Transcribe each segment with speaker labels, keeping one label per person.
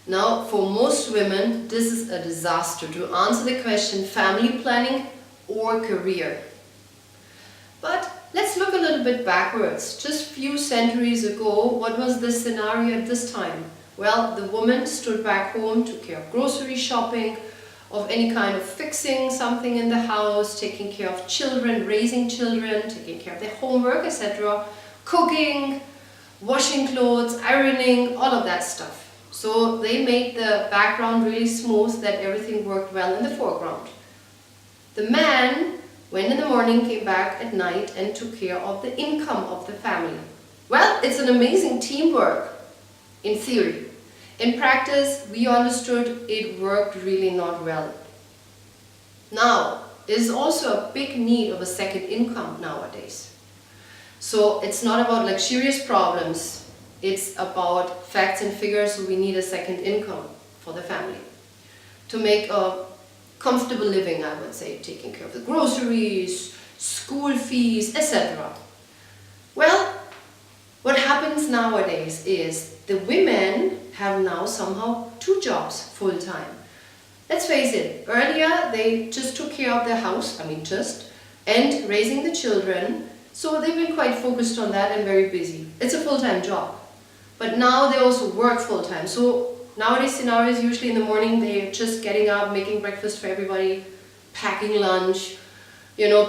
Speaker 1: Now, for most women, this is a disaster to answer the question family planning or career. But let's look a little bit backwards. Just a few centuries ago, what was the scenario at this time? Well, the woman stood back home, took care of grocery shopping, of any kind of fixing something in the house, taking care of children, raising children, taking care of their homework, etc., cooking, washing clothes, ironing, all of that stuff. So they made the background really smooth that everything worked well in the foreground. The man went in the morning, came back at night and took care of the income of the family. Well, it's an amazing teamwork in theory. In practice, we understood it worked really not well. Now, there is also a big need of a second income nowadays. So it's not about luxurious problems. It's about facts and figures, so we need a second income for the family to make a comfortable living, I would say, taking care of the groceries, school fees, etc. Well, what happens nowadays is the women have now somehow 2 jobs full-time. Let's face it, earlier they just took care of their house, and raising the children, so they've been quite focused on that and very busy. It's a full-time job. But now they also work full-time. So nowadays scenarios, usually in the morning, they're just getting up, making breakfast for everybody, packing lunch,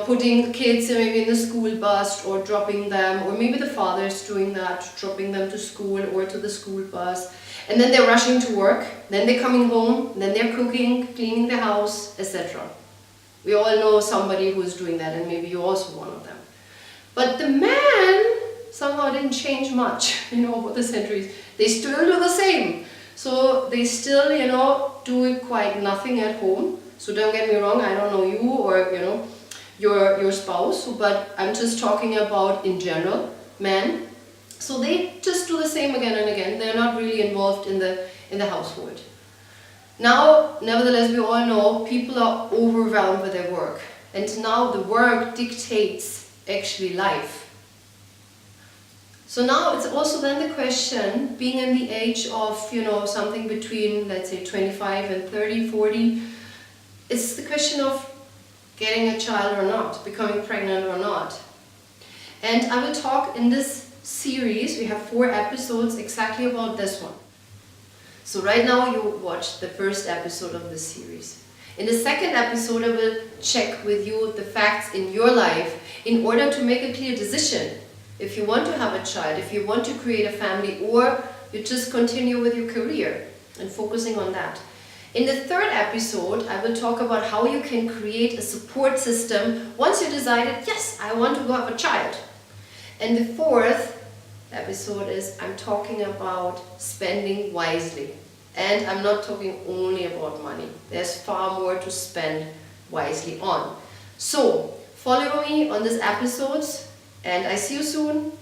Speaker 1: putting the kids maybe in the school bus or dropping them, or maybe the father's doing that, dropping them to school or to the school bus. And then they're rushing to work, then they're coming home, then they're cooking, cleaning the house, etc. We all know somebody who's doing that, and maybe you're also one of them. But the man somehow didn't change much, over the centuries. They still do the same. So they still, do quite nothing at home. So don't get me wrong, I don't know you or, your spouse, but I'm just talking about in general, men. So they just do the same again and again. They're not really involved in the household. Now, nevertheless, we all know people are overwhelmed with their work. And now the work dictates actually life. So now it's also then the question, being in the age of, something between, let's say, 25 and 30, 40, it's the question of getting a child or not, becoming pregnant or not. And I will talk in this series, we have 4 episodes exactly about this one. So right now you watched the first episode of this series. In the second episode I will check with you the facts in your life in order to make a clear decision. If you want to have a child, if you want to create a family, or you just continue with your career and focusing on that. In the third episode, I will talk about how you can create a support system once you decided, yes, I want to go have a child. And the fourth episode is I'm talking about spending wisely. And I'm not talking only about money. There's far more to spend wisely on. So, follow me on these episodes. And I see you soon.